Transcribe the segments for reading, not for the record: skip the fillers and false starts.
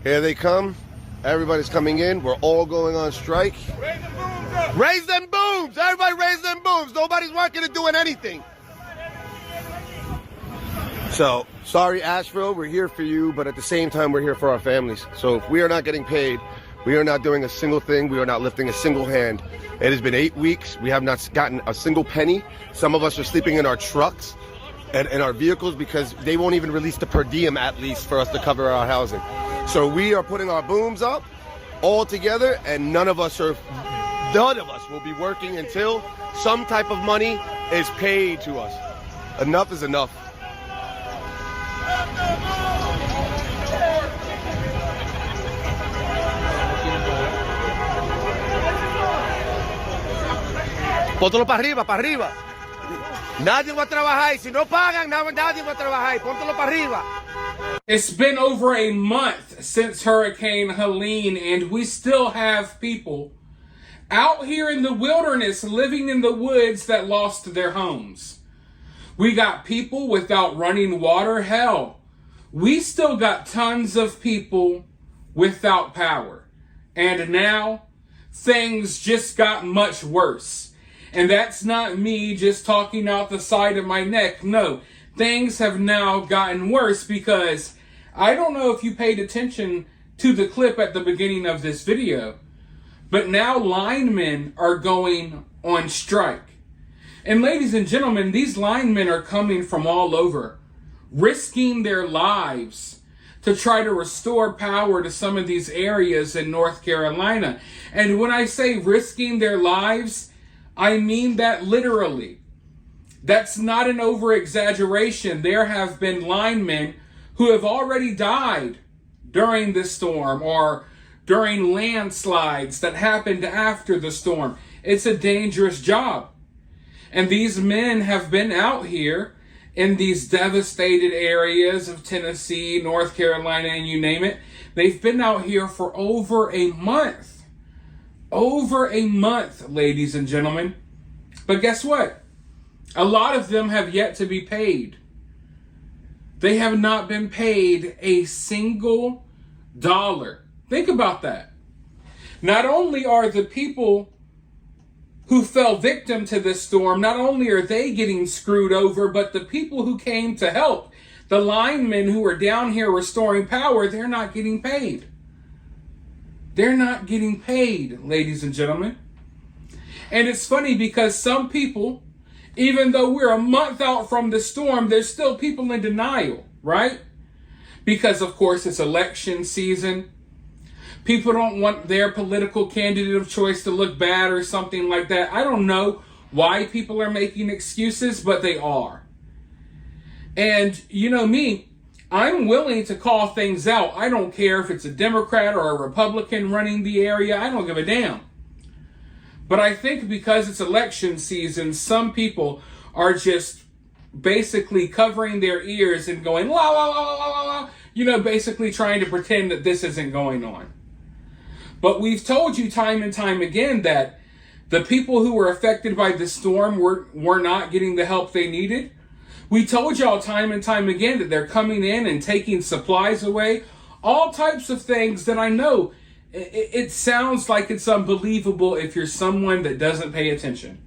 Here they come. Everybody's coming in. We're all going on strike. Raise them booms up. Raise them booms! Everybody raise them booms! Nobody's working or doing anything. So, sorry Asheville, we're here for you, but at the same time we're here for our families. So if we are not getting paid, we are not doing a single thing, we are not lifting a single hand. It has been 8 weeks, we have not gotten a single penny. Some of us are sleeping in our trucks and in our vehicles because they won't even release the per diem at least for us to cover our housing. So we are putting our booms up all together, and none of us will be working until some type of money is paid to us. Enough is enough. Póntelo para arriba, para arriba. Nadie va a trabajar. Y si no pagan, nadie va a trabajar. Póntelo para arriba. It's been over a month since Hurricane Helene, and we still have people out here in the wilderness living in the woods that lost their homes. We got people without running water. Hell, we still got tons of people without power. And now things just got much worse. And that's not me just talking out the side of my neck. No, things have now gotten worse because I don't know if you paid attention to the clip at the beginning of this video, but now linemen are going on strike. And ladies and gentlemen, these linemen are coming from all over, risking their lives to try to restore power to some of these areas in North Carolina. And when I say risking their lives, I mean that literally. That's not an over-exaggeration. There have been linemen who have already died during this storm or during landslides that happened after the storm. It's a dangerous job. And these men have been out here in these devastated areas of Tennessee, North Carolina, and you name it. They've been out here for over a month. Over a month, ladies and gentlemen. But guess what? A lot of them have yet to be paid. They have not been paid a single dollar. Think about that. Not only are the people who fell victim to this storm, not only are they getting screwed over, but the people who came to help, the linemen who are down here restoring power, they're not getting paid. They're not getting paid, ladies and gentlemen. And it's funny because some people, even though we're a month out from the storm, there's still people in denial, right? Because, of course, it's election season. People don't want their political candidate of choice to look bad or something like that. I don't know why people are making excuses, but they are. And you know me, I'm willing to call things out. I don't care if it's a Democrat or a Republican running the area. I don't give a damn. But I think because it's election season, some people are just basically covering their ears and going, la, la, la, la, la, la, you know, basically trying to pretend that this isn't going on. But we've told you time and time again that the people who were affected by the storm were not getting the help they needed. We told y'all time and time again that they're coming in and taking supplies away. All types of things that I know it sounds like it's unbelievable if you're someone that doesn't pay attention.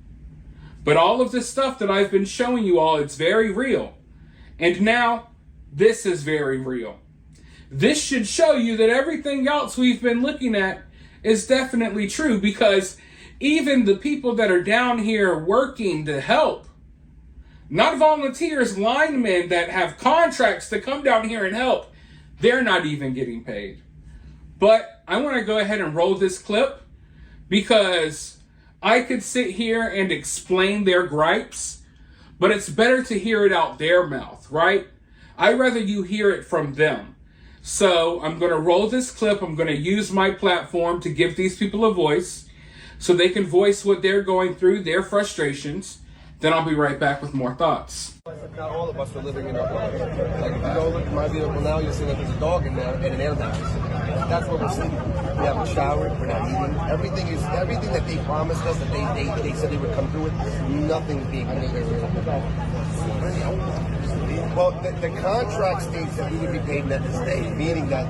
But all of this stuff that I've been showing you all, it's very real. And now, this is very real. This should show you that everything else we've been looking at is definitely true, because even the people that are down here working to help, not volunteers, linemen that have contracts to come down here and help, they're not even getting paid. But I want to go ahead and roll this clip because I could sit here and explain their gripes, but it's better to hear it out their mouth, right? I'd rather you hear it from them. So I'm going to roll this clip. I'm going to use my platform to give these people a voice so they can voice what they're going through, their frustrations. Then I'll be right back with more thoughts. Not all of us are living in our homes. Like if you go look at my vehicle now, you'll see that there's a dog in there and an air mattress. That's what we're seeing. We haven't showered, we're not eating. Everything that they promised us, that they said they would come through with, nothing's being delivered. Well, the contract states that we would be paid next day, meaning that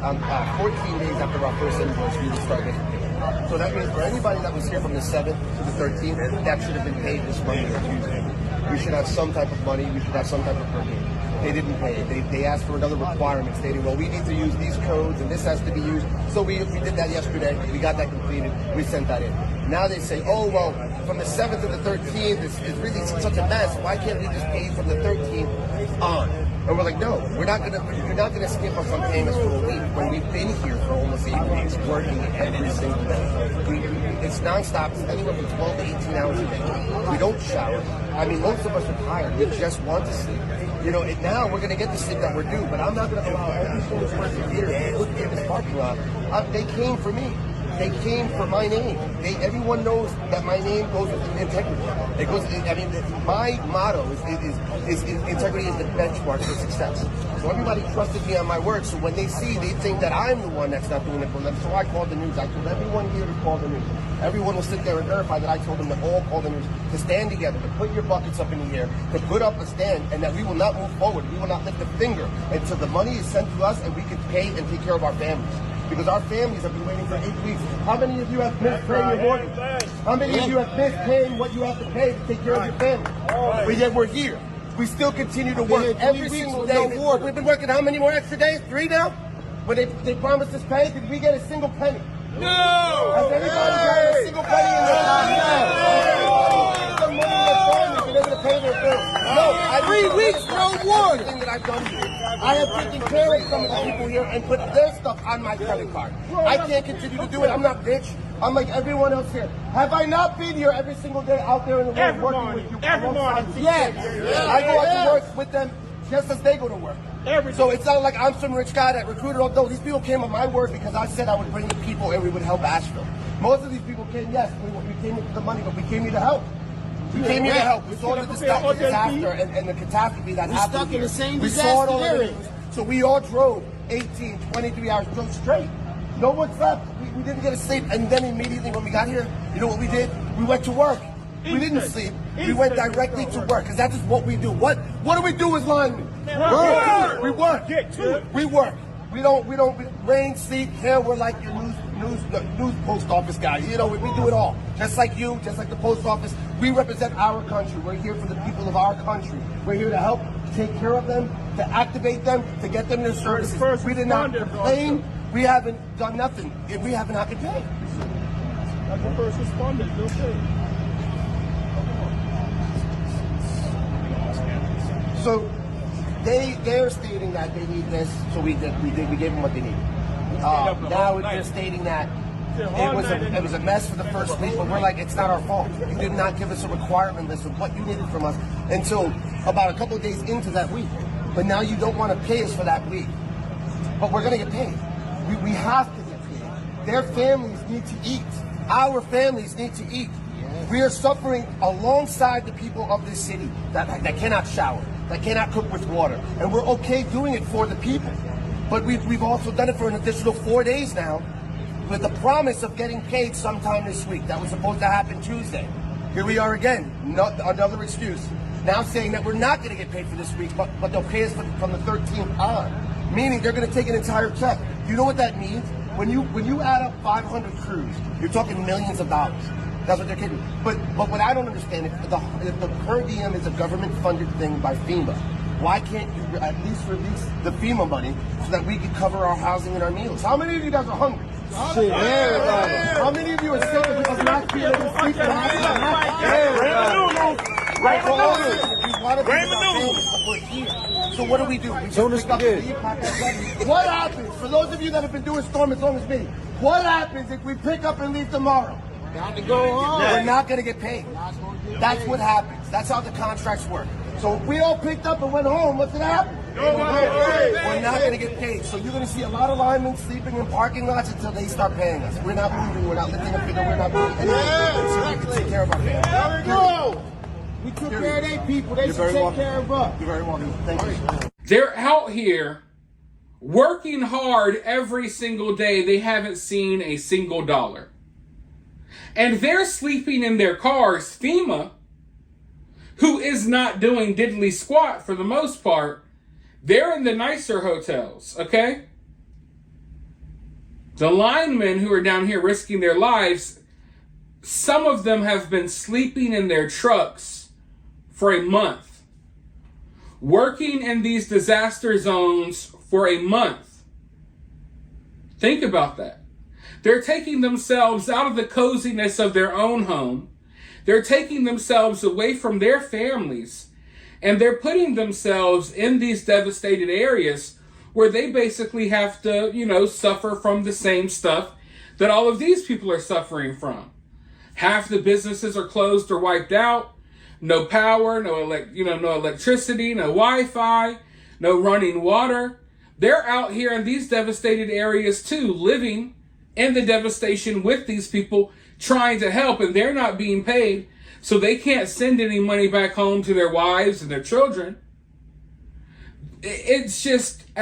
14 days after our first invoice, we would start getting paid. So that means for anybody that was here from the 7th to the 13th, that should have been paid this Monday or Tuesday. We should have some type of money. We should have some type of permit. They didn't pay it. They asked for another requirement stating, well, we need to use these codes and this has to be used. So we did that yesterday. We got that completed. We sent that in. Now they say, oh, well, from the 7th to the 13th, it's really such a mess. Why can't we just pay from the 13th on? And we're like, no, you're not gonna skip us on paying us for a week when we've been here for almost 8 weeks working every single day. It's nonstop. It's anywhere from 12 to 18 hours a day. We don't shower. I mean, most of us are tired. We just want to sleep. You know, and now we're gonna get the sleep that we're due. But I'm not gonna allow every single person here to look in this parking lot. They came for me. They came for my name. Everyone knows that my name goes with integrity. It goes. I mean, my motto is integrity is the benchmark for success. So everybody trusted me on my word. So when they think that I'm the one that's not doing it for them. So I called the news. I told everyone here to call the news. Everyone will sit there and verify that I told them to all call the news, to stand together, to put your buckets up in the air, to put up a stand, and that we will not move forward. We will not lift a finger until the money is sent to us and we can pay and take care of our families. Because our families have been waiting for 8 weeks. How many of you have missed paying your mortgage? How many of you have missed paying what you have to pay to take care of your family? But yet we're here. We still continue to work every single day. We've been working how many more extra days? 3 now? When they promised us pay, did we get a single penny? No! Has anybody gotten a single penny in their life? Some money in their families and they're going to pay their bills. No, 3 weeks, no water. Everything that I've done here. I have taken care of some of the people here and put their stuff on my credit card. I can't continue to do it. I'm not rich. I'm like everyone else here. Have I not been here every single day out there in the world working with you? Every morning. Yes. I go out to work with them just as they go to work. So it's not like I'm some rich guy that recruited all those. These people came on my word because I said I would bring the people and we would help Asheville. Most of these people came, yes, we came here for the money, but we came here to help. We came here to help. We saw the disaster and the catastrophe that happened. We're stuck in the same we saw it all disaster. in the news. So we all drove 18, 23 hours, drove straight. No one slept. We didn't get to sleep. And then immediately when we got here, you know what we did? We went to work. We didn't sleep. We went directly to work because that is what we do. What do we do as linemen? Work. We work. We work. We don't rain, sleep, hair. We're like your news post office guys. You know, we do it all. Just like you, just like the post office. We represent our country. We're here for the people of our country. We're here to help take care of them, to activate them, to get them their services. We did not complain. We haven't done nothing. We haven't had to pay. That's the first responders. Okay. So they're stating that they need this, so we gave them what they needed. Now they're stating that it was a mess for the first week, but we're like, it's not our fault. You did not give us a requirement list of what you needed from us until about a couple of days into that week. But now you don't want to pay us for that week. But we're going to get paid. We have to get paid. Their families need to eat. Our families need to eat. We are suffering alongside the people of this city that cannot shower, that cannot cook with water. And we're okay doing it for the people. But we've also done it for an additional 4 days now with the promise of getting paid sometime this week. That was supposed to happen Tuesday. Here we are again, another excuse. Now saying that we're not going to get paid for this week, but they'll pay us from the 13th on. Meaning they're going to take an entire check. You know what that means? When you add up 500 crews, you're talking millions of dollars. That's what they're getting. But what I don't understand, if the per diem is a government-funded thing by FEMA, why can't you at least release the FEMA money so that we can cover our housing and our meals? How many of you guys are hungry? Shit, everybody. How many of you are sick because not being able to sleep? So what do? We just pick up and leave, pack our bags. What happens, for those of you that have been doing Storm as long as me, what happens if we pick up and leave tomorrow? Got to go on. We're not going to get paid. That's what happens. That's how the contracts work. So if we all picked up and went home, what's going to happen? We're not going to get paid. So you're going to see a lot of linemen sleeping in parking lots until they start paying us. We're not moving. We're not lifting a finger. We're not moving anything. So we can take care of our family. There we go. We took care of their people. They should take care of us. You're very welcome. Thank you. They're out here working hard every single day. They haven't seen a single dollar. And they're sleeping in their cars. FEMA, who is not doing diddly squat for the most part, They're in the nicer hotels, okay? The linemen who are down here risking their lives, some of them have been sleeping in their trucks for a month, working in these disaster zones for a month. Think about that. They're taking themselves out of the coziness of their own home. They're taking themselves away from their families, and they're putting themselves in these devastated areas where they basically have to, suffer from the same stuff that all of these people are suffering from. Half the businesses are closed or wiped out. No power, no electricity, no Wi-Fi, no running water. They're out here in these devastated areas too, living in the devastation with these people, trying to help, and they're not being paid, so they can't send any money back home to their wives and their children. It's just an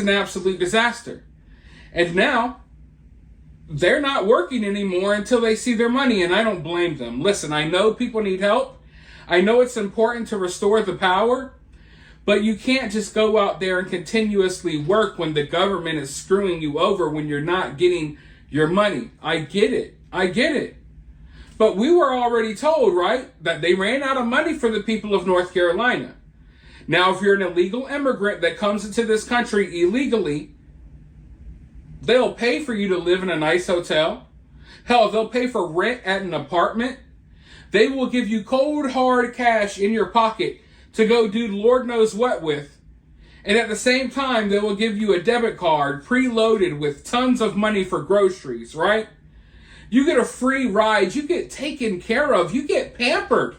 absolute disaster. And now, they're not working anymore until they see their money, and I don't blame them. Listen, I know people need help. I know it's important to restore the power, but you can't just go out there and continuously work when the government is screwing you over when you're not getting your money. I get it. But we were already told, right, that they ran out of money for the people of North Carolina. Now, if you're an illegal immigrant that comes into this country illegally, they'll pay for you to live in a nice hotel. Hell, they'll pay for rent at an apartment. They will give you cold, hard cash in your pocket to go do Lord knows what with. And at the same time, they will give you a debit card preloaded with tons of money for groceries, right? You get a free ride. You get taken care of. You get pampered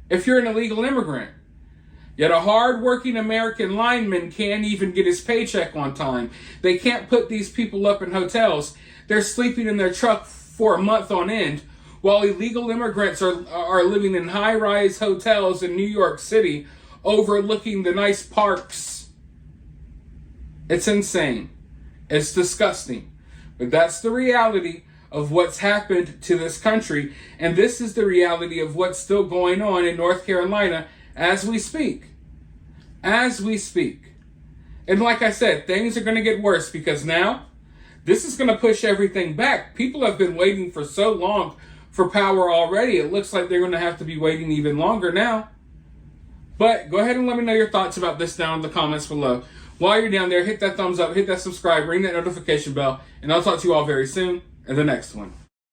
if you're an illegal immigrant. Yet a hard-working American lineman can't even get his paycheck on time. They can't put these people up in hotels. They're sleeping in their truck for a month on end, while illegal immigrants are living in high-rise hotels in New York City overlooking the nice parks. It's insane. It's disgusting. But that's the reality of what's happened to this country, and this is the reality of what's still going on in North Carolina as we speak. And like I said, things are going to get worse because now this is going to push everything back. People have been waiting for so long for power already. It looks like they're going to have to be waiting even longer now. But go ahead and let me know your thoughts about this down in the comments below. While you're down there, hit that thumbs up, hit that subscribe, ring that notification bell, and I'll talk to you all very soon in the next one.